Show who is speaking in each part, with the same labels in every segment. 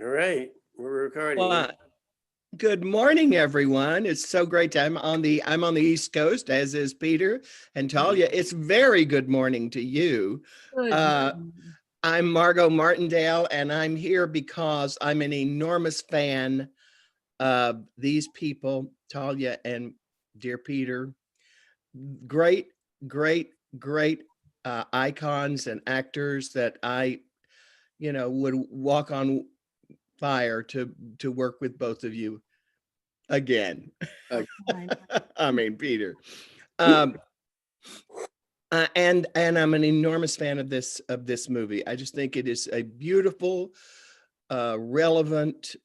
Speaker 1: All right, we're recording.
Speaker 2: Well, good morning, everyone. It's so great to I'm on the East Coast, as is Peter and Talia. It's very good morning to you.
Speaker 3: Good.
Speaker 2: I'm Margo Martindale, and I'm here because I'm an enormous fan of these people, Talia and dear Peter. Great, great, great icons and actors that I, would walk on fire to work with both of you again. I mean, Peter. And I'm an enormous fan of this movie. I just think it is a beautiful, relevant,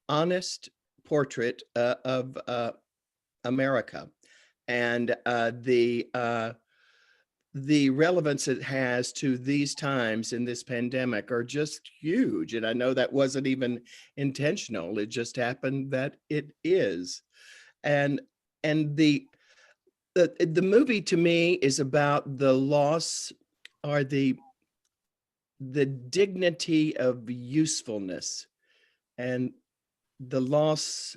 Speaker 2: honest portrait of America, and the relevance it has to these times in this pandemic are just huge. And I know that wasn't even intentional. It just happened that it is. And the movie to me is about the loss or the dignity of usefulness, and the loss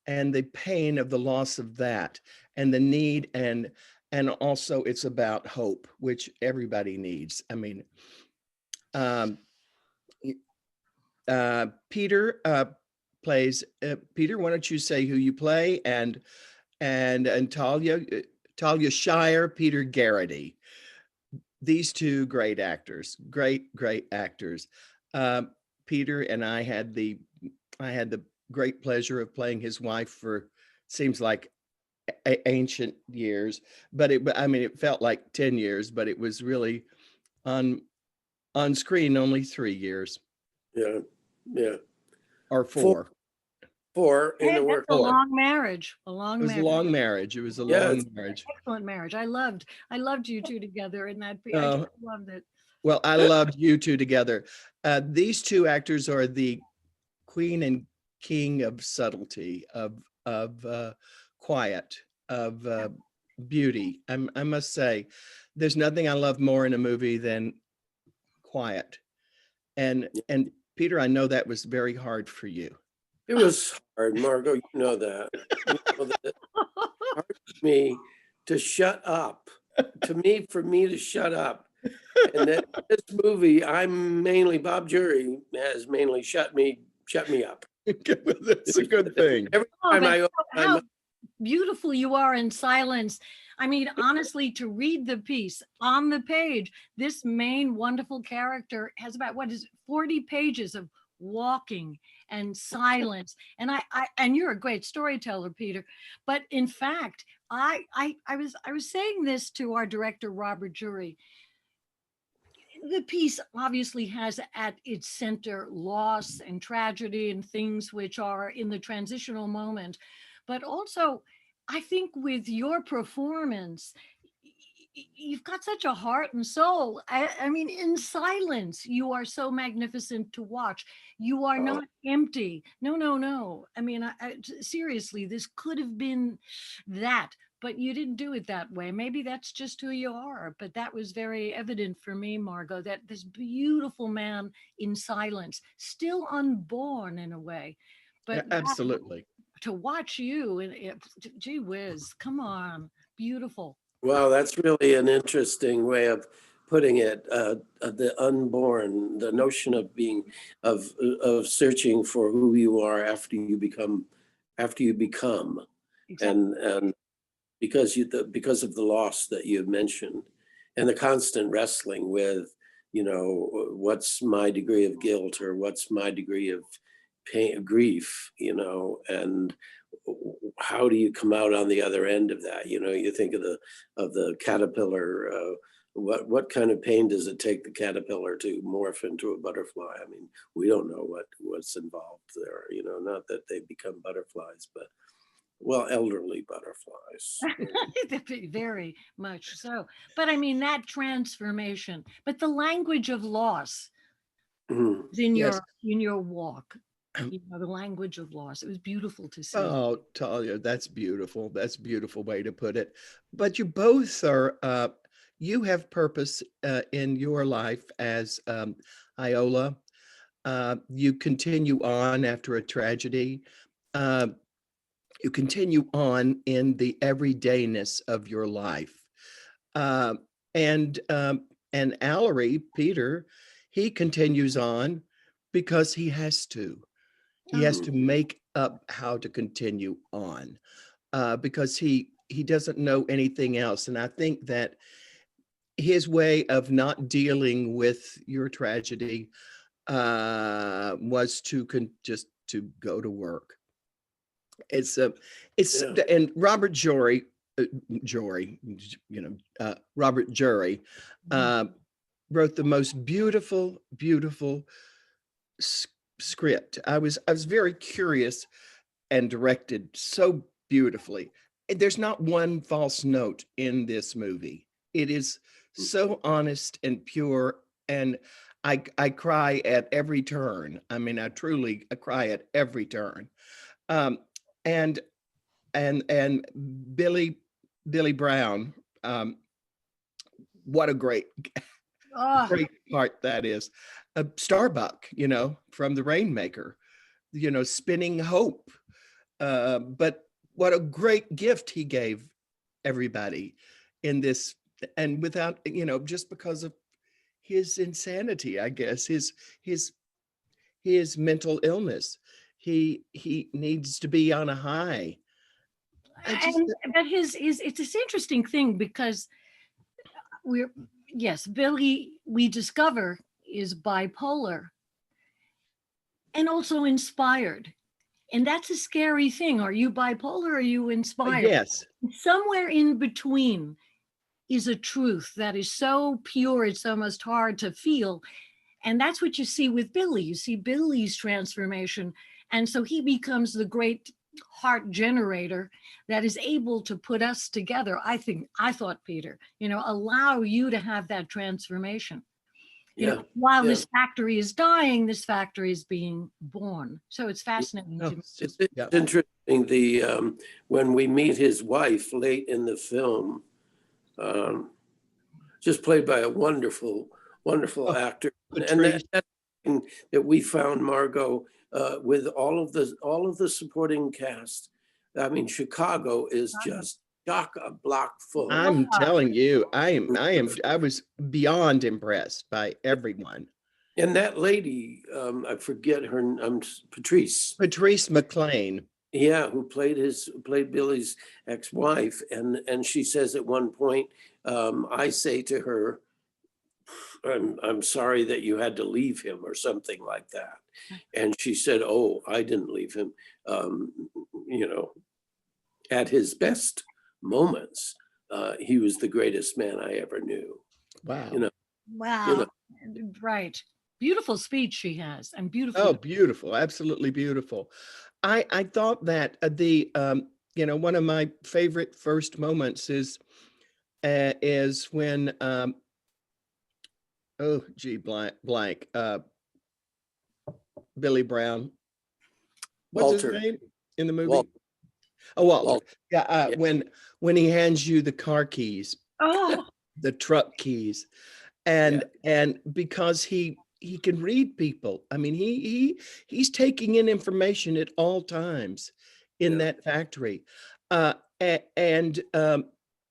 Speaker 2: and the pain of the loss of that, and the need, and also it's about hope, which everybody needs. I mean, Peter plays, Peter, why don't you say who you play, and Talia Shire, Peter Gerety. These two great actors, great actors. Peter and I had the great pleasure of playing his wife for, seems like ancient years, but it felt like 10 years, but it was really on screen only 3 years.
Speaker 1: Yeah.
Speaker 2: Or 4.
Speaker 1: 4 in the work.
Speaker 3: A long marriage.
Speaker 2: It was a long marriage. Long marriage.
Speaker 3: Excellent marriage. I loved you two together in that. I just loved it.
Speaker 2: Well, I loved you two together. These two actors are the queen and king of subtlety, of quiet, of beauty. I must say, there's nothing I love more in a movie than quiet. And Peter, I know that was very hard for you.
Speaker 1: It was hard, Margo. You know that. It's hard for me to shut up. For me to shut up. And that this movie, Bob Jury has mainly shut me up.
Speaker 2: That's a good thing.
Speaker 1: Every time
Speaker 3: how beautiful you are in silence. I mean, honestly, to read the piece on the page, this main wonderful character has about 40 pages of walking and silence. And and you're a great storyteller, Peter. But in fact, I was saying this to our director, Robert Jury. The piece obviously has at its center loss and tragedy and things which are in the transitional moment. But also, I think with your performance, you've got such a heart and soul. I mean, in silence, you are so magnificent to watch. You are not empty. No. I mean, seriously, this could have been that, but you didn't do it that way. Maybe that's just who you are. But that was very evident for me, Margo, that this beautiful man in silence, still unborn in a way. But
Speaker 2: absolutely.
Speaker 3: To watch you, gee whiz, come on, beautiful.
Speaker 1: Well, that's really an interesting way of putting it. The unborn, the notion of being, of searching for who you are after you become, exactly. and because of the loss that you mentioned, and the constant wrestling with, what's my degree of guilt, or what's my degree of pain, grief, and how do you come out on the other end of that? You think of the caterpillar. What kind of pain does it take the caterpillar to morph into a butterfly? I mean, we don't know what's involved there. Not that they become butterflies, but elderly butterflies.
Speaker 3: Very much so. But I mean, that transformation, but the language of loss is in your walk. The language of loss. It was beautiful to see.
Speaker 2: Oh, Talia, that's beautiful. That's a beautiful way to put it. But you both are, you have purpose in your life as Iola. You continue on after a tragedy. You continue on in the everydayness of your life. And Allery, Peter, he continues on because he has to. He has to make up how to continue on because he doesn't know anything else. And I think that his way of not dealing with your tragedy was to just to go to work. It's and Robert Jory, Robert Jury wrote the most beautiful script. I was very curious and directed so beautifully. There's not one false note in this movie. It is so honest and pure, and I cry at every turn. I mean, I cry at every turn. And Billy Brown, what a great part that is. Starbuck, from The Rainmaker, spinning hope. But what a great gift he gave everybody in this, and without, just because of his insanity, I guess, his mental illness. He needs to be on a high.
Speaker 3: But it's this interesting thing because Billy, we discover, is bipolar and also inspired. And that's a scary thing. Are you bipolar or are you inspired?
Speaker 2: Yes.
Speaker 3: Somewhere in between is a truth that is so pure, it's almost hard to feel. And that's what you see with Billy. You see Billy's transformation. And so he becomes the great heart generator that is able to put us together. I thought, Peter, allow you to have that transformation. While this factory is dying, this factory is being born. So it's fascinating.
Speaker 1: It's interesting. When we meet his wife late in the film, just played by a wonderful actor, and that thing that we found, Margo, with all of the supporting cast. I mean, Chicago is just chock-a-block full.
Speaker 2: I'm telling you, I was beyond impressed by everyone.
Speaker 1: And that lady, I forget her name, Patrice
Speaker 2: McLean.
Speaker 1: Yeah, who played Billy's ex-wife, and she says at one point, I say to her, I'm sorry that you had to leave him, or something like that. And she said, oh, I didn't leave him. At his best moments, he was the greatest man I ever knew.
Speaker 2: Wow.
Speaker 3: Wow. Right. Beautiful speech she has, and beautiful.
Speaker 2: Oh, beautiful. Absolutely beautiful. I thought that one of my favorite first moments is when blank Billy Brown. What's his name in the movie?
Speaker 1: Walter.
Speaker 2: Oh, Walter. Yeah. When he hands you the car keys, the truck keys, and because he can read people. I mean, he's taking in information at all times in that factory, and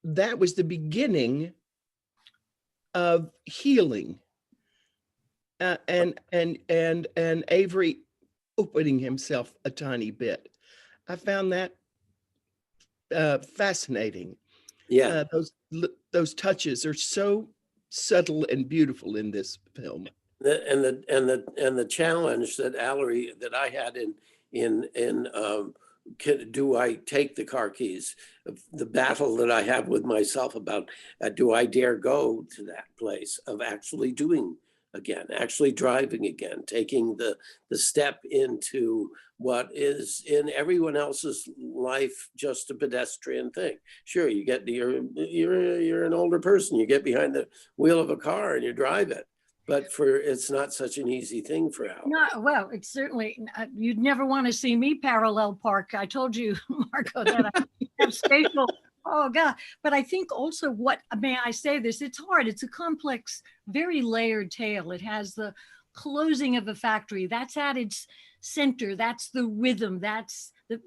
Speaker 2: that was the beginning of healing, and Avery opening himself a tiny bit. I found that fascinating.
Speaker 1: Yeah,
Speaker 2: those touches are so subtle and beautiful in this film.
Speaker 1: And the challenge that Allery, that I had do I take the car keys? The battle that I have with myself about do I dare go to that place of actually doing again, actually driving again, taking the step into what is in everyone else's life just a pedestrian thing. Sure, you're an older person, you get behind the wheel of a car and you drive it. But it's not such an easy thing for Al.
Speaker 3: No, well, it's certainly, you'd never want to see me parallel park. I told you, Margo, that I have spatial, oh God. But I think also may I say this, it's hard. It's a complex, very layered tale. It has the closing of a factory. That's at its center. That's the rhythm. That's the,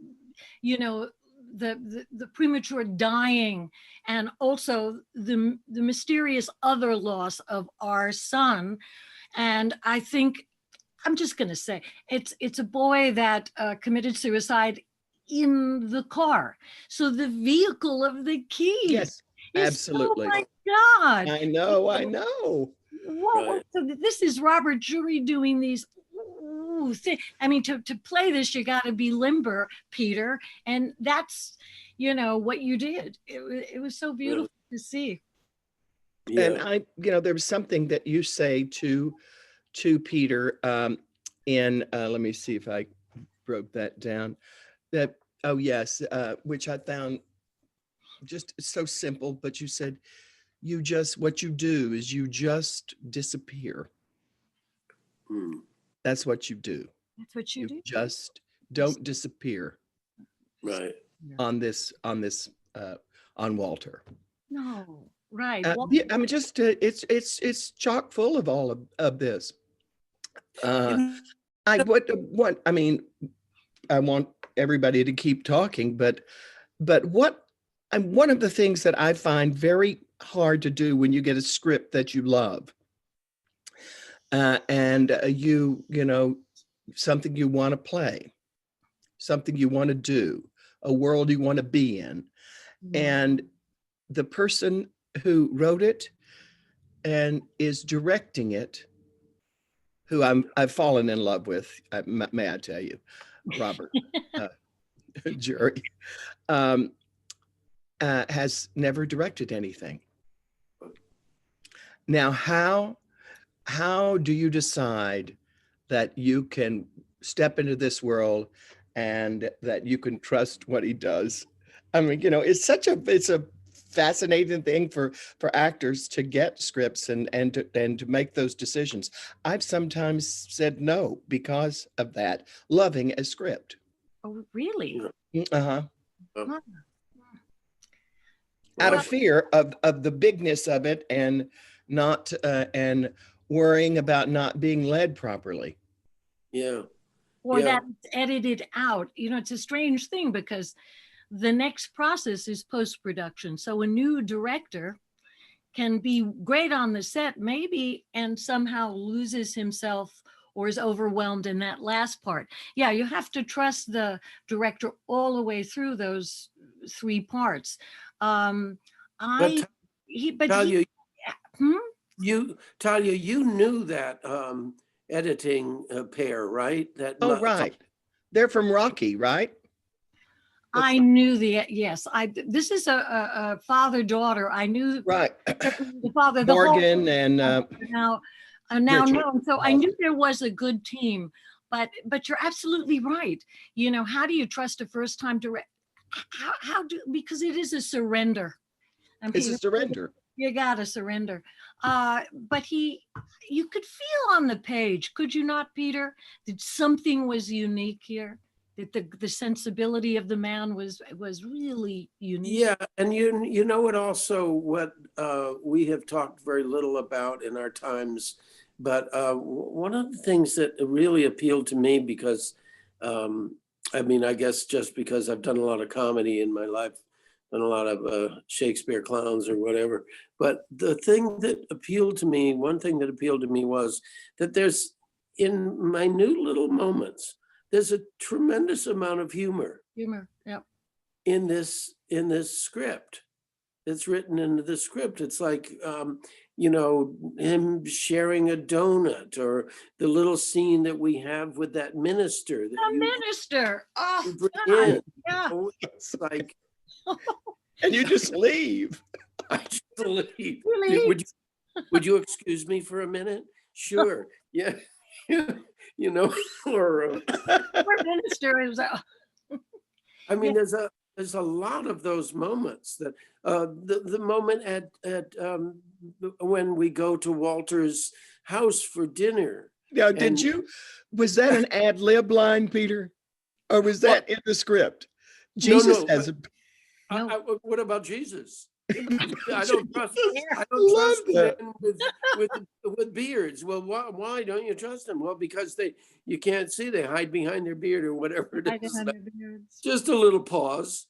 Speaker 3: you know, the premature dying, and also the mysterious other loss of our son. And I think, I'm just going to say, it's a boy that committed suicide in the car. So the vehicle of the keys.
Speaker 2: Yes, absolutely.
Speaker 3: Oh my God.
Speaker 2: I know.
Speaker 3: What, so this is Robert Jury doing these. I mean, to play this, you got to be limber, Peter. And that's, you know, what you did. It was so beautiful to see.
Speaker 2: And there was something that you say to Peter in, let me see if I broke that down, that, oh yes, which I found just so simple, but you said, what you do is you just disappear. That's what you do.
Speaker 3: That's what you do.
Speaker 2: Just don't disappear.
Speaker 1: Right.
Speaker 2: On Walter.
Speaker 3: No, right.
Speaker 2: I mean, just it's chock full of all of this. I mean, I want everybody to keep talking, but one of the things that I find very hard to do when you get a script that you love, and you know, something you want to play, something you want to do, a world you want to be in, and the person who wrote it and is directing it, who I've fallen in love with, may I tell you, Robert Jury, has never directed anything. Now, how do you decide that you can step into this world and that you can trust what he does? I mean, you know, it's a fascinating thing for actors to get scripts and to make those decisions. I've sometimes said no because of that, loving a script.
Speaker 3: Oh, really?
Speaker 2: Uh-huh. Out of fear of the bigness of it, and not and worrying about not being led properly.
Speaker 1: Yeah.
Speaker 3: Or that it's edited out. You know, it's a strange thing because the next process is post-production. So a new director can be great on the set, maybe, and somehow loses himself or is overwhelmed in that last part. Yeah, you have to trust the director all the way through those 3 parts. Talia,
Speaker 1: you knew that editing pair, right?
Speaker 2: Right. They're from Rocky, right?
Speaker 3: I knew yes. This is a father-daughter. I knew the father,
Speaker 2: Morgan and
Speaker 3: now no. So I knew there was a good team, but you're absolutely right. You know, how do you trust a first-time director? Because it is a surrender.
Speaker 2: It's a surrender.
Speaker 3: You gotta surrender. But you could feel on the page, could you not, Peter, that something was unique here? That the sensibility of the man was really unique.
Speaker 1: Yeah, and you know what we have talked very little about in our times, but one of the things that really appealed to me, because I mean, I guess just because I've done a lot of comedy in my life, and a lot of Shakespeare clowns or whatever, but the thing that appealed to me, one thing that appealed to me was that there's, in minute little moments, there's a tremendous amount of humor.
Speaker 3: Yeah.
Speaker 1: In this script. It's written into the script. It's like, you know, him sharing a donut, or the little scene that we have with that minister.
Speaker 3: Minister. Oh,
Speaker 1: God.
Speaker 3: Yeah.
Speaker 1: It's like,
Speaker 2: and you just leave.
Speaker 1: I just leave.
Speaker 3: Really?
Speaker 1: Would you excuse me for a minute? Sure. Yeah. You know, or
Speaker 3: minister is.
Speaker 1: I mean, there's a lot of those moments. That the moment at when we go to Walter's house for dinner.
Speaker 2: Now, was that an ad lib line, Peter, or was that in the script? Jesus has a.
Speaker 1: What about Jesus? I don't trust
Speaker 2: Love that.
Speaker 1: men with beards. Well, why don't you trust them? Well, because you can't see, they hide behind their beard or whatever it is. Just a little pause.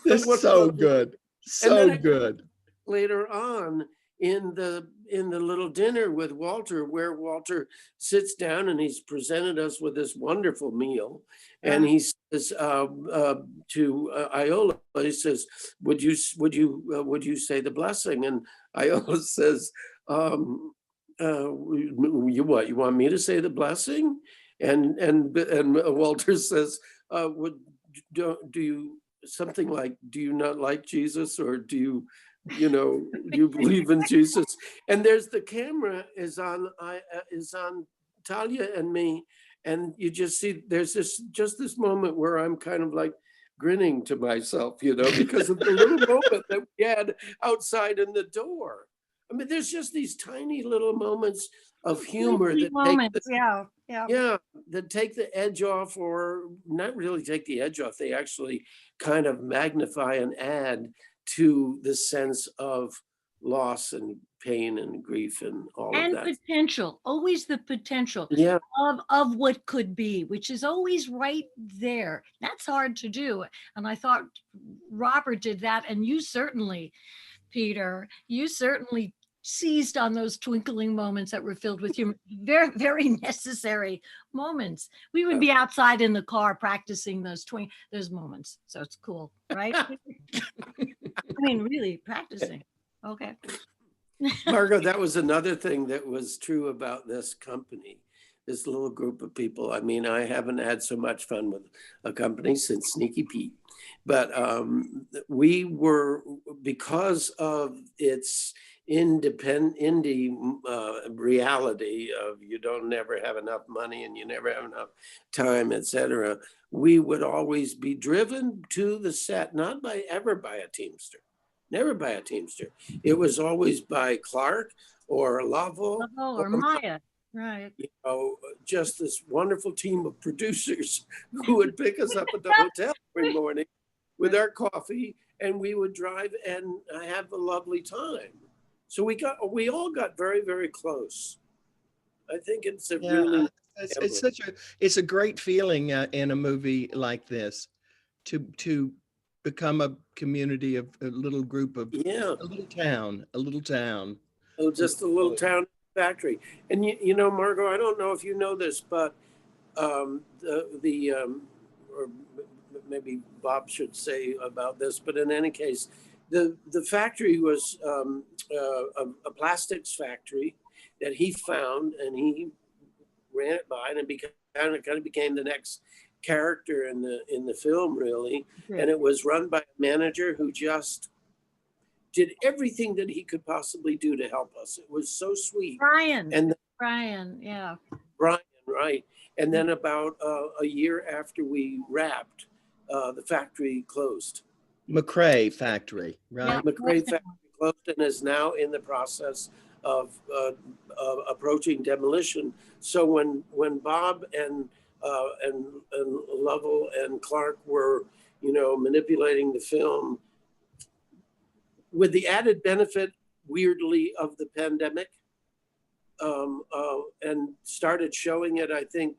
Speaker 2: It's
Speaker 1: What
Speaker 2: so
Speaker 1: about-
Speaker 2: good.
Speaker 1: And then
Speaker 2: So good.
Speaker 1: later on in the little dinner with Walter, where Walter sits down and he's presented us with this wonderful meal, and he says to Iola, he says, "Would you say the blessing?" And Iola says, "You what? You want me to say the blessing?" And Walter says, do you something like, "Do you not like Jesus, or do you believe in Jesus?" And there's the camera is on Talia and me, and you just see there's this moment where I'm kind of like grinning to myself, because of the little moment that we had outside in the door. I mean, there's just these tiny little moments of humor that that take the edge off, or not really take the edge off. They actually kind of magnify and add to the sense of loss and pain and grief and all of that.
Speaker 3: And potential, always the potential
Speaker 1: Yeah.
Speaker 3: of what could be, which is always right there. That's hard to do. And I thought Robert did that. And you certainly, Peter, seized on those twinkling moments that were filled with humor. Very, very necessary moments. We would be outside in the car practicing those moments. So it's cool, right? I mean, really practicing. Okay.
Speaker 1: Margo, that was another thing that was true about this company, this little group of people. I mean, I haven't had so much fun with a company since Sneaky Pete, but we were, because of its indie reality of you don't never have enough money and you never have enough time, etc. We would always be driven to the set, not ever by a Teamster. Never by a Teamster. It was always by Clark or Lovell
Speaker 3: or Maya, right?
Speaker 1: Just this wonderful team of producers who would pick us up at the hotel every morning with our coffee, and we would drive and have a lovely time. So we all got very, very close. I think it's a really
Speaker 2: it's a great feeling in a movie like this to become a community of a little group of a little town.
Speaker 1: Oh, just a little town factory. And Margo, I don't know if you know this, but or maybe Bob should say about this, but in any case, the factory was a plastics factory that he found, and he ran it by, and it kind of became the next character in the film, really. Okay. And it was run by a manager who just did everything that he could possibly do to help us. It was so sweet.
Speaker 3: Brian,
Speaker 1: yeah. Brian, right. And then about a year after we wrapped, the factory closed.
Speaker 2: McRae factory, right?
Speaker 1: Yeah, McRae factory closed and is now in the process of approaching demolition. So when Bob and Lovell and Clark were, manipulating the film, with the added benefit, weirdly, of the pandemic, and started showing it, I think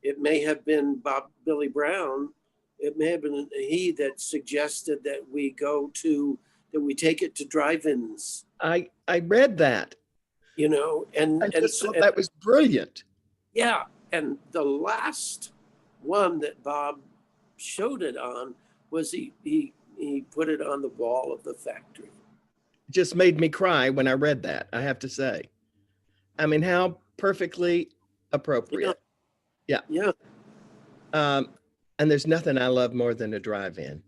Speaker 1: it may have been Billy Brown. It may have been he that suggested that we take it to drive-ins.
Speaker 2: I read that.
Speaker 1: And
Speaker 2: that was brilliant.
Speaker 1: Yeah, and the last one that Bob showed it on was he put it on the wall of the factory.
Speaker 2: It just made me cry when I read that, I have to say. I mean, how perfectly appropriate. Yeah. And there's nothing I love more than a drive-in.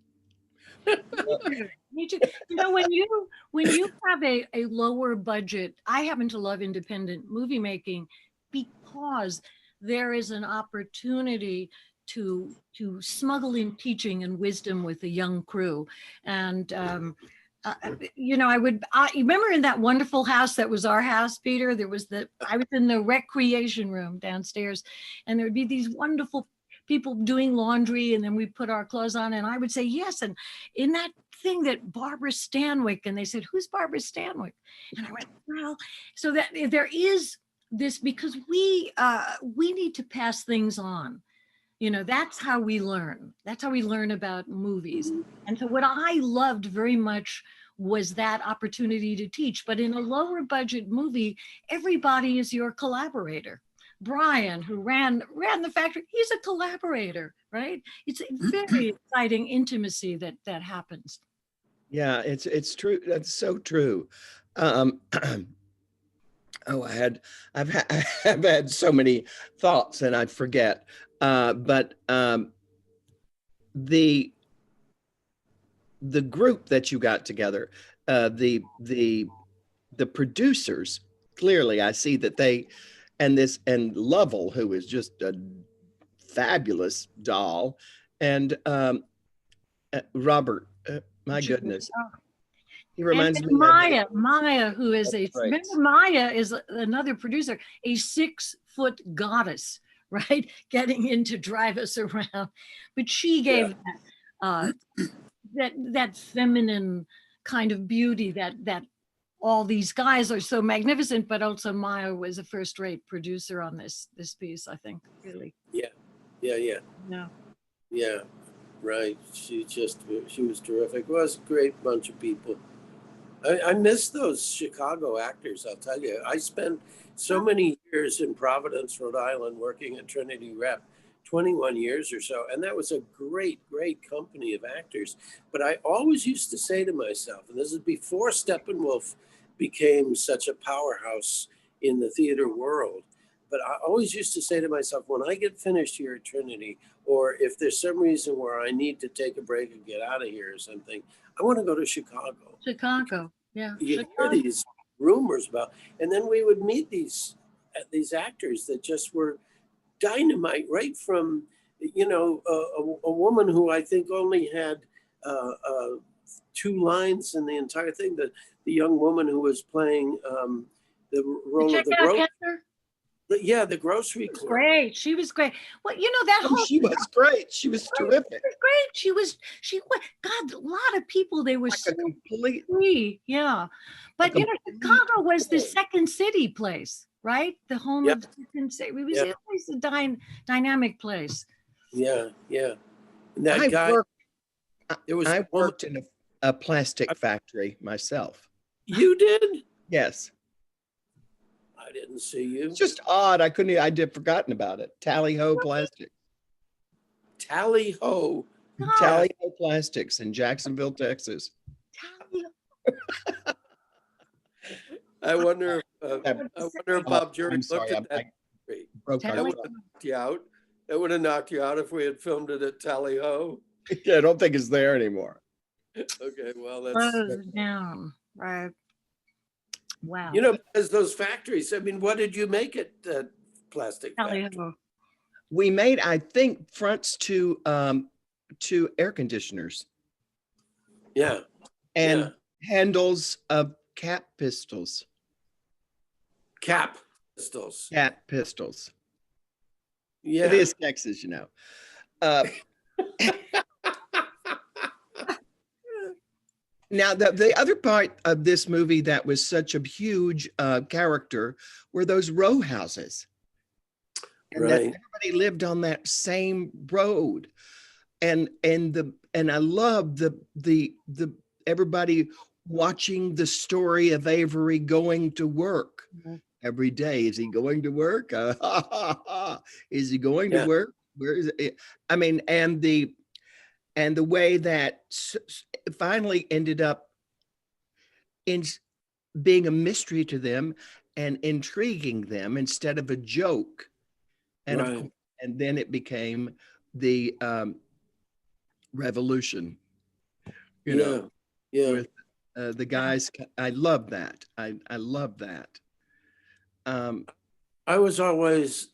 Speaker 3: Me too. When you have a lower budget, I happen to love independent movie making because there is an opportunity to smuggle in teaching and wisdom with a young crew. And I remember in that wonderful house that was our house, Peter, I was in the recreation room downstairs, and there would be these wonderful people doing laundry, and then we put our clothes on, and I would say yes. And in that thing that Barbara Stanwyck, and they said, who's Barbara Stanwyck? And I went, well, so that there is this, because we need to pass things on. You know, that's how we learn. That's how we learn about movies. And so what I loved very much was that opportunity to teach. But in a lower budget movie, everybody is your collaborator. Brian, who ran the factory, he's a collaborator, right? It's a very exciting intimacy that happens.
Speaker 2: Yeah, it's true. That's so true. Oh, I've had so many thoughts and I forget. But the group that you got together, the producers, clearly I see that they, and Lovell, who is just a fabulous doll, and Robert, my goodness. He reminds me
Speaker 3: of Maya, who is remember Maya is another producer, a 6-foot goddess, right? Getting in to drive us around. But she gave that feminine kind of beauty that all these guys are so magnificent, but also Maya was a first-rate producer on this piece, I think, really.
Speaker 1: Yeah, right. She was terrific. It was a great bunch of people. I miss those Chicago actors, I'll tell you. I spent so many years in Providence, Rhode Island, working at Trinity Rep, 21 years or so. And that was a great, great company of actors. But I always used to say to myself, and this is before Steppenwolf became such a powerhouse in the theater world, but I always used to say to myself, when I get finished here at Trinity, or if there's some reason where I need to take a break and get out of here or something, I want to go to Chicago.
Speaker 3: Chicago, yeah.
Speaker 1: You hear these rumors about, and then we would meet these actors that just were dynamite, right from, you know, a woman who I think only had 2 lines in the entire thing. The young woman who was playing the role of the the grocery clerk.
Speaker 3: Great. She was great. Well, you know, that whole
Speaker 2: she was great. She was terrific.
Speaker 3: She was great. God, a lot of people, they were
Speaker 2: Like
Speaker 3: so
Speaker 2: completely.
Speaker 3: yeah. But you know, Chicago was the second city place, right? The home of the second city. It was always a dynamic place.
Speaker 1: Yeah. And that guy,
Speaker 2: I worked in a plastic factory myself.
Speaker 1: You did?
Speaker 2: Yes.
Speaker 1: I didn't see you.
Speaker 2: It's just odd. I'd forgotten about it. Tally-Ho Plastics.
Speaker 1: Tally-Ho.
Speaker 2: Tally-Ho Plastics in Jacksonville, Texas.
Speaker 1: I wonder if Bob Gerety looked at that. That would have knocked you out. That would have knocked you out if we had filmed it at Tally-Ho.
Speaker 2: Yeah, I don't think it's there anymore.
Speaker 1: Okay, well,
Speaker 3: that's down, right? Wow.
Speaker 1: You know, because those factories, I mean, what did you make at Plastic Factory?
Speaker 2: We made, I think, fronts to air conditioners.
Speaker 1: Yeah.
Speaker 2: And handles of cap pistols.
Speaker 1: Cap pistols.
Speaker 2: Cap pistols.
Speaker 1: Yeah.
Speaker 2: It is Texas, you know. Now, the other part of this movie that was such a huge character were those row houses. And that everybody lived on that same road. And I love the everybody watching the story of Avery going to work every day. Is he going to work? Is he going to work? Where is it? I mean, and the way that finally ended up in being a mystery to them and intriguing them instead of a joke. And and then it became the revolution, you know, with the guys. I love that. I love that.
Speaker 1: I was always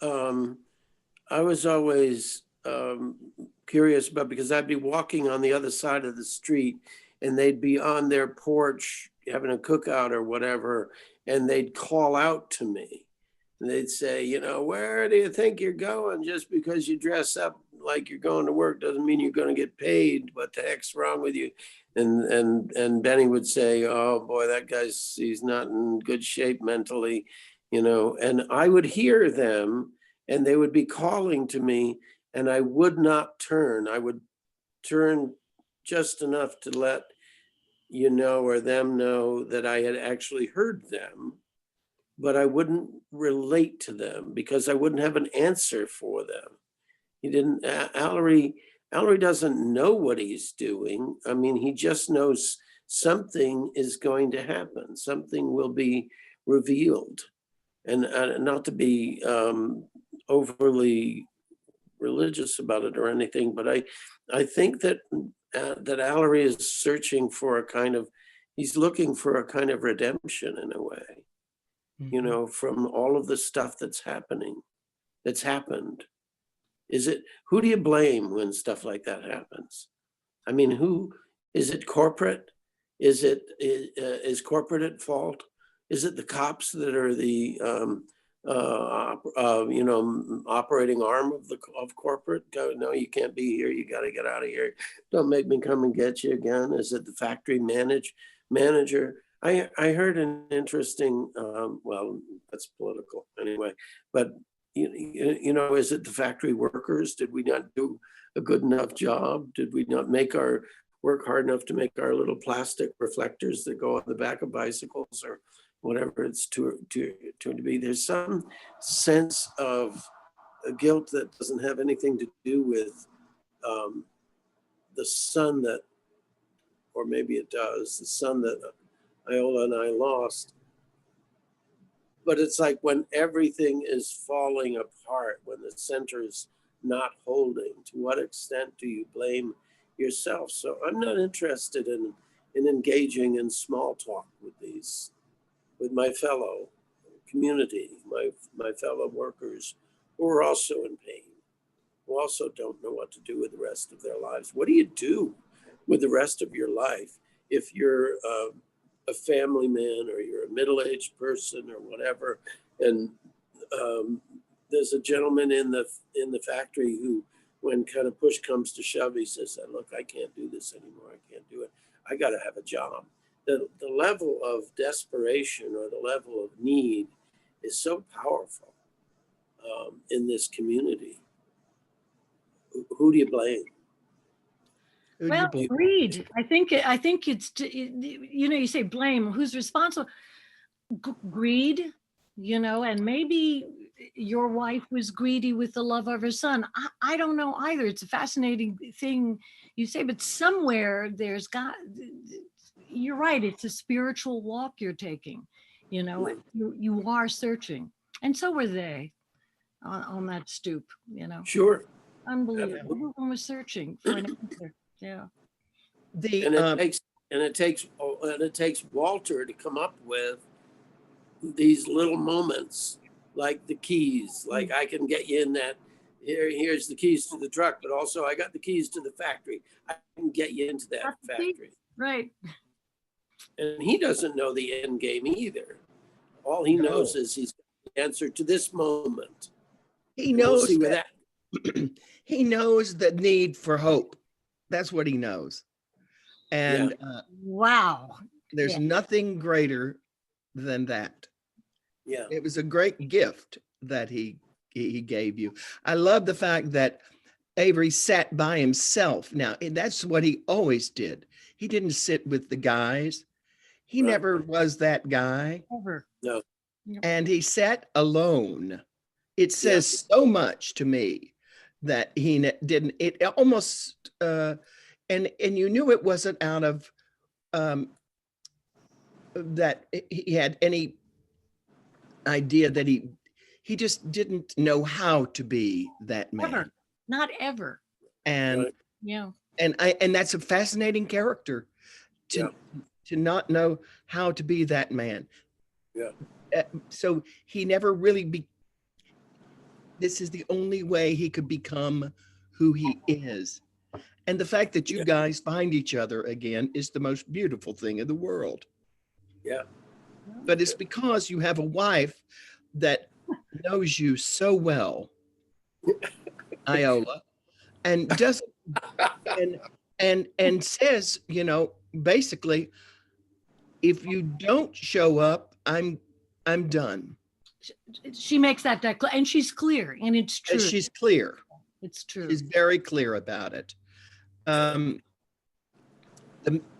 Speaker 1: curious about, because I'd be walking on the other side of the street and they'd be on their porch having a cookout or whatever, and they'd call out to me and they'd say, you know, where do you think you're going just because you dress up like you're going to work doesn't mean you're going to get paid. What the heck's wrong with you? And Benny would say, oh boy, that he's not in good shape mentally, you know. And I would hear them, and they would be calling to me, and I would not turn. I would turn just enough to let you know, or them know, that I had actually heard them, but I wouldn't relate to them because I wouldn't have an answer for them. He didn't, Allery doesn't know what he's doing. I mean, he just knows something is going to happen. Something will be revealed. And not to be overly religious about it or anything, but I think that Allery is searching for he's looking for a kind of redemption in a way, you know, from all of the stuff that's happened. Who do you blame when stuff like that happens? I mean, is it corporate? Is corporate at fault? Is it the cops that are the operating arm of corporate? No, you can't be here. You got to get out of here. Don't make me come and get you again. Is it the factory manager? I heard an interesting, well, that's political anyway, but you know, is it the factory workers? Did we not do a good enough job? Did we not work hard enough to make our little plastic reflectors that go on the back of bicycles or whatever it's to be? There's some sense of guilt that doesn't have anything to do with the son that, or maybe it does, the son that Iola and I lost. But it's like when everything is falling apart, when the center is not holding, to what extent do you blame yourself? So I'm not interested in engaging in small talk with my fellow community, my fellow workers who are also in pain, who also don't know what to do with the rest of their lives. What do you do with the rest of your life if you're a family man or you're a middle-aged person or whatever? And there's a gentleman in the factory who, when kind of push comes to shove, he says, look, I can't do this anymore. I can't do it. I got to have a job. The level of desperation or the level of need is so powerful in this community. Who do you blame?
Speaker 3: Well, greed. I think it's, you know, you say blame, who's responsible? Greed, you know, and maybe your wife was greedy with the love of her son. I don't know either. It's a fascinating thing you say, but somewhere you're right. It's a spiritual walk you're taking, you know, you are searching. And so were they on that stoop, you know.
Speaker 1: Sure.
Speaker 3: Unbelievable. Everyone was searching for an answer. Yeah.
Speaker 1: And it takes Walter to come up with these little moments, like the keys, like I can get you in that. Here's the keys to the truck, but also I got the keys to the factory. I can get you into that factory.
Speaker 3: Right.
Speaker 1: And he doesn't know the end game either. All he knows is he's got the answer to this moment.
Speaker 2: He knows he knows the need for hope. That's what he knows. And
Speaker 3: wow,
Speaker 2: there's nothing greater than that.
Speaker 1: Yeah,
Speaker 2: it was a great gift that he gave you. I love the fact that Avery sat by himself. Now, that's what he always did. He didn't sit with the guys. He never was that guy.
Speaker 3: Ever.
Speaker 1: No.
Speaker 2: And he sat alone. It says so much to me that he didn't, it almost, and you knew it wasn't out of that he had any idea that he just didn't know how to be that man.
Speaker 3: Ever. Not ever.
Speaker 2: And
Speaker 3: yeah.
Speaker 2: And that's a fascinating character to not know how to be that man.
Speaker 1: Yeah.
Speaker 2: So he never really this is the only way he could become who he is. And the fact that you guys find each other again is the most beautiful thing in the world.
Speaker 1: Yeah.
Speaker 2: But it's because you have a wife that knows you so well, Iola, and doesn't and says, you know, basically, if you don't show up, I'm done.
Speaker 3: She makes that declaration, and she's clear, and it's true.
Speaker 2: And she's clear.
Speaker 3: It's true.
Speaker 2: She's very clear about it.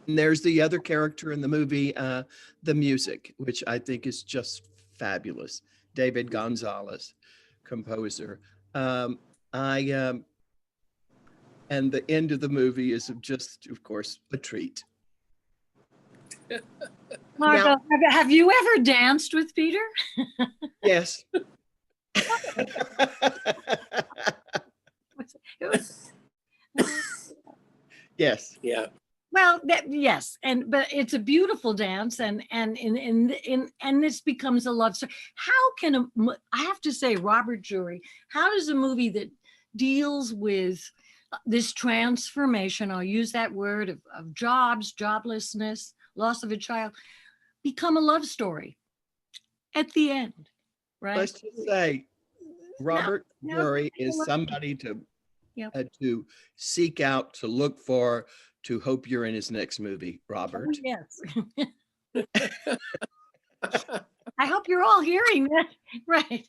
Speaker 2: There's the other character in the movie, the music, which I think is just fabulous. David Gonzalez, composer. And the end of the movie is just, of course, a treat.
Speaker 3: Margo, have you ever danced with Peter?
Speaker 2: Yes.
Speaker 3: It was,
Speaker 2: Yes.
Speaker 1: Yeah.
Speaker 3: well, yes, but it's a beautiful dance, and this becomes a love story. How can I have to say, Robert Jury, how does a movie that deals with this transformation, I'll use that word, of jobs, joblessness, loss of a child, become a love story at the end, right?
Speaker 2: Let's just say Robert
Speaker 3: No,
Speaker 2: Jury is somebody to
Speaker 3: Yep.
Speaker 2: to seek out, to look for, to hope you're in his next movie, Robert.
Speaker 3: Yes. I hope you're all hearing that, right?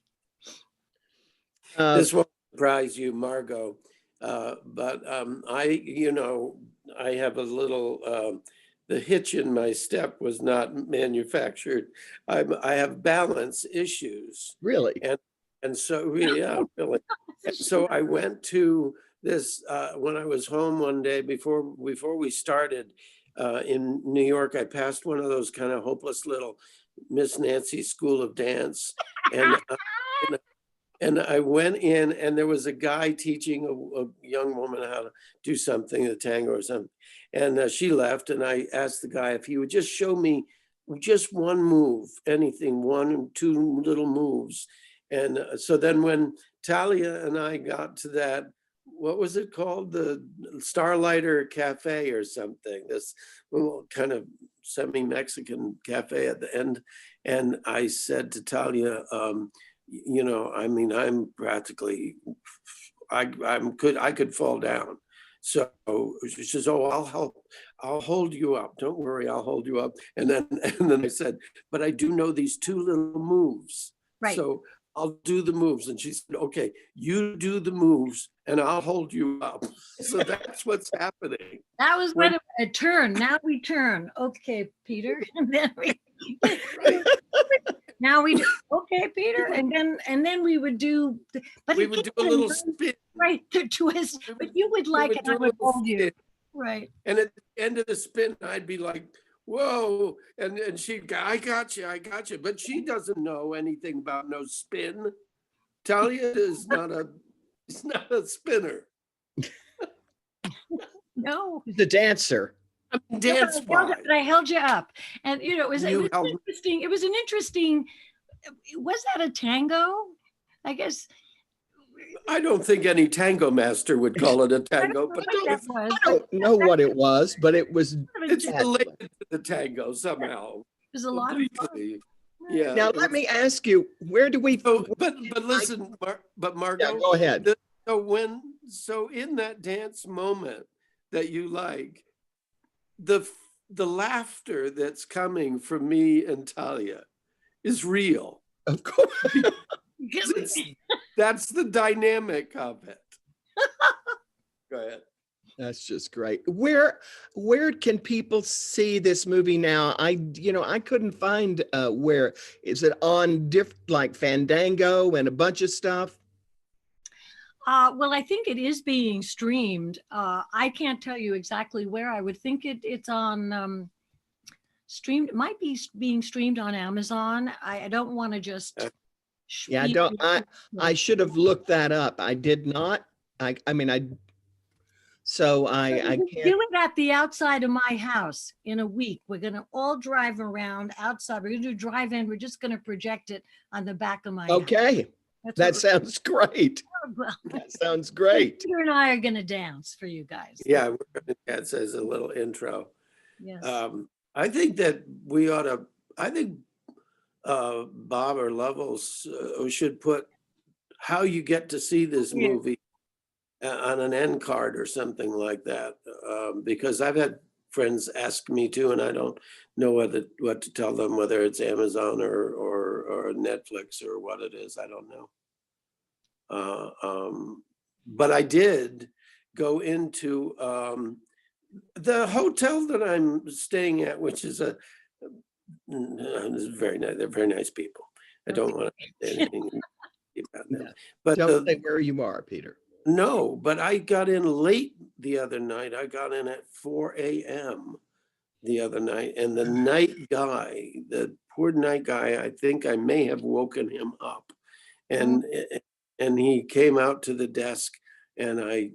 Speaker 1: This won't surprise you, Margo, but I have a little, the hitch in my step was not manufactured. I have balance issues.
Speaker 2: Really?
Speaker 1: And so, yeah, really. And so I went to this, when I was home one day before we started in New York, I passed one of those kind of hopeless little Miss Nancy School of Dance. And I went in, and there was a guy teaching a young woman how to do something, a tango or something. And she left, and I asked the guy if he would just show me just one move, anything, one or two little moves. And so then when Talia and I got to that, what was it called? The Starlighter Cafe or something, this little kind of semi-Mexican cafe at the end. And I said to Talia, you know, I mean, I'm practically, I could fall down. So she says, "Oh, I'll help. I'll hold you up. Don't worry, I'll hold you up." And then I said, "But I do know these two little moves.
Speaker 3: Right.
Speaker 1: So I'll do the moves." And she said, "Okay, you do the moves and I'll hold you up." So that's what's happening.
Speaker 3: That was when it turned. Now we turn. Okay, Peter. And then now we do, okay, Peter. And then we would do, but
Speaker 1: we would do a little spin.
Speaker 3: Right, to twist. But you would like it, I would hold you. Right.
Speaker 1: And at the end of the spin, I'd be like, "Whoa." And she'd go, I got you. But she doesn't know anything about no spin. Talia is not a spinner.
Speaker 3: No.
Speaker 2: He's a dancer.
Speaker 1: Dance
Speaker 3: But I held you up. And you know, it was interesting. It was an interesting, was that a tango? I guess.
Speaker 1: I don't think any tango master would call it a tango, but
Speaker 3: that was.
Speaker 2: I don't know what it was, but it was.
Speaker 1: it's related to the tango somehow.
Speaker 3: It was a lot of fun.
Speaker 1: Obliquely. Yeah.
Speaker 2: Now let me ask you, where do we?
Speaker 1: So, but listen, Margo.
Speaker 2: Yeah, go ahead.
Speaker 1: So in that dance moment that you like, the laughter that's coming from me and Talia is real.
Speaker 2: Of course.
Speaker 1: That's the dynamic of it. Go ahead.
Speaker 2: That's just great. Where can people see this movie now? I couldn't find where. Is it on like Fandango and a bunch of stuff?
Speaker 3: Well, I think it is being streamed. I can't tell you exactly where. I would think it's on streamed. It might be being streamed on Amazon. I don't want to just.
Speaker 2: Yeah, I should have looked that up. I did not. I can't
Speaker 3: do it at the outside of my house in a week. We're gonna all drive around outside. We're gonna do drive-in. We're just gonna project it on the back of my house.
Speaker 2: Okay. That sounds great. That sounds great.
Speaker 3: Peter and I are gonna dance for you guys.
Speaker 1: Yeah, we're gonna dance as a little intro.
Speaker 3: Yes.
Speaker 1: I think that we ought to. I think Bob or Levels should put how you get to see this movie on an end card or something like that, because I've had friends ask me too, and I don't know what to tell them, whether it's Amazon or Netflix or what it is. I don't know. But I did go into the hotel that I'm staying at, which is very nice. They're very nice people. I don't want to say anything about them.
Speaker 2: No,
Speaker 1: But
Speaker 2: don't say where you are, Peter.
Speaker 1: no, but I got in late the other night. I got in at 4 a.m. the other night, and the night guy, the poor night guy, I think I may have woken him up, and he came out to the desk, and I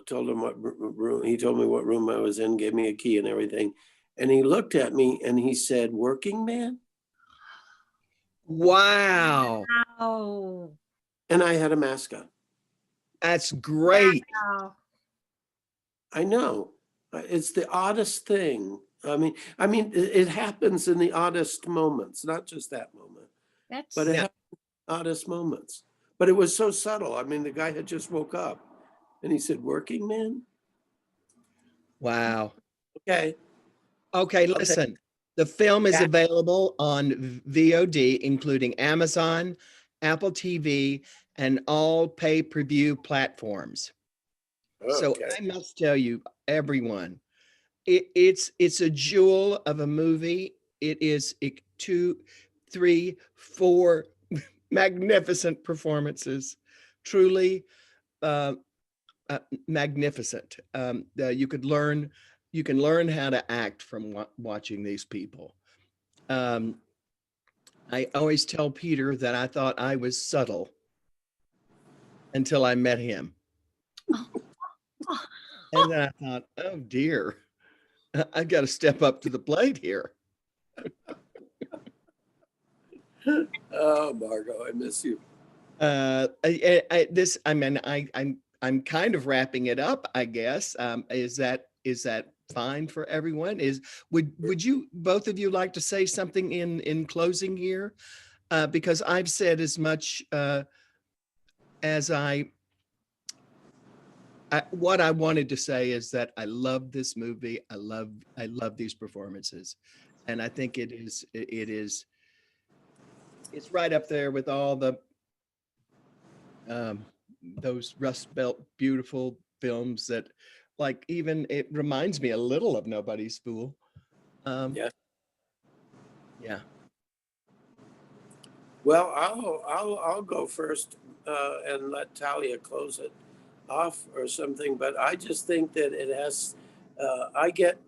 Speaker 1: told him what room. He told me what room I was in, gave me a key and everything, and he looked at me and he said, "Working man?"
Speaker 2: Wow,
Speaker 3: Oh,
Speaker 1: And I had a mask on.
Speaker 2: that's great.
Speaker 3: wow.
Speaker 1: I know. It's the oddest thing. I mean, it happens in the oddest moments, not just that moment,
Speaker 3: That's
Speaker 1: but it
Speaker 2: Yeah.
Speaker 1: happens in the oddest moments. But it was so subtle. I mean, the guy had just woke up and he said, "Working man?"
Speaker 2: Wow.
Speaker 1: Okay.
Speaker 2: Okay, listen. The film is
Speaker 1: Yeah.
Speaker 2: available on VOD, including Amazon, Apple TV, and all pay-per-view platforms. So
Speaker 1: Okay.
Speaker 2: I must tell you, everyone, it's a jewel of a movie. It is 2, 3, 4 magnificent performances, truly magnificent. You can learn how to act from watching these people. I always tell Peter that I thought I was subtle until I met him. And then I thought, oh dear, I've got to step up to the plate here.
Speaker 1: Oh, Margo, I miss you.
Speaker 2: I'm kind of wrapping it up, I guess. Is that fine for everyone? Would you, both of you, like to say something in closing here? Because I've said as much as what I wanted to say is that I love this movie. I love these performances, and I think it's right up there with all the those Rust Belt beautiful films that, like, even it reminds me a little of Nobody's Fool.
Speaker 1: Yeah.
Speaker 2: Yeah.
Speaker 1: Well, I'll go first and let Talia close it off or something. But I just think that it has. I get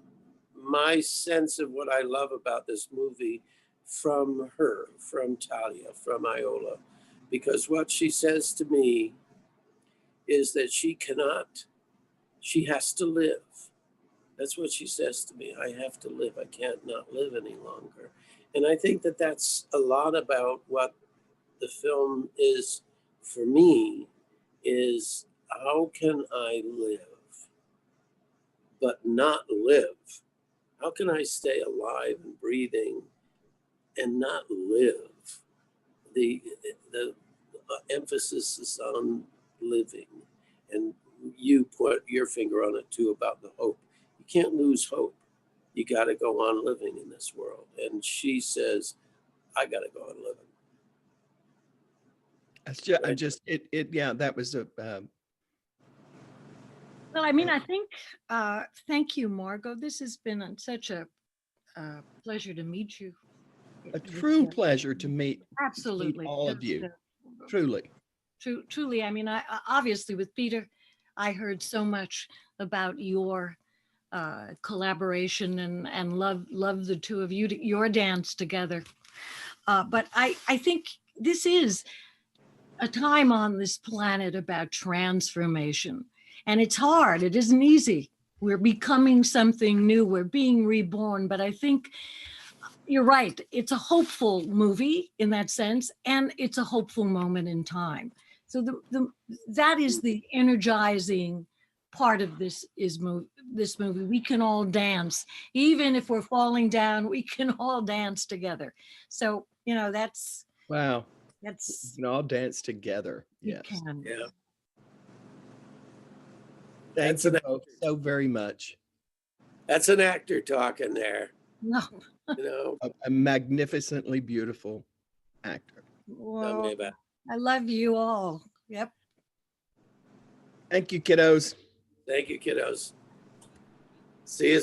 Speaker 1: my sense of what I love about this movie from her, from Talia, from Iola, because what she says to me is that she cannot. She has to live. That's what she says to me. I have to live. I can't not live any longer. And I think that that's a lot about what the film is for me, is how can I live but not live? How can I stay alive and breathing and not live? The emphasis is on living. And you put your finger on it too about the hope. You can't lose hope. You got to go on living in this world. And she says, I got to go on living.
Speaker 2: That's just,
Speaker 1: Right.
Speaker 2: yeah, that was a,
Speaker 3: Well, I mean, I think, thank you, Margo. This has been such a pleasure to meet you.
Speaker 2: true pleasure to meet
Speaker 3: Absolutely.
Speaker 2: all of you.
Speaker 3: Just,
Speaker 2: Truly.
Speaker 3: truly. I mean, I obviously with Peter, I heard so much about your collaboration and love the two of you, your dance together. But I think this is a time on this planet about transformation, and it's hard. It isn't easy. We're becoming something new. We're being reborn. But I think you're right. It's a hopeful movie in that sense, and it's a hopeful moment in time. So that is the energizing part of this movie. We can all dance, even if we're falling down. We can all dance together. So that's
Speaker 2: Wow. We
Speaker 3: that's
Speaker 2: can all dance together.
Speaker 3: you
Speaker 2: Yes.
Speaker 3: can.
Speaker 1: Yeah.
Speaker 2: Thank
Speaker 1: That's
Speaker 2: you
Speaker 1: an
Speaker 2: both so very much.
Speaker 1: That's an actor talking there,
Speaker 3: No,
Speaker 1: you know.
Speaker 2: A magnificently beautiful actor.
Speaker 1: Tell me
Speaker 3: well,
Speaker 1: about.
Speaker 3: I love you all. Yep.
Speaker 2: Thank you, kiddos.
Speaker 1: Thank you, kiddos. See you.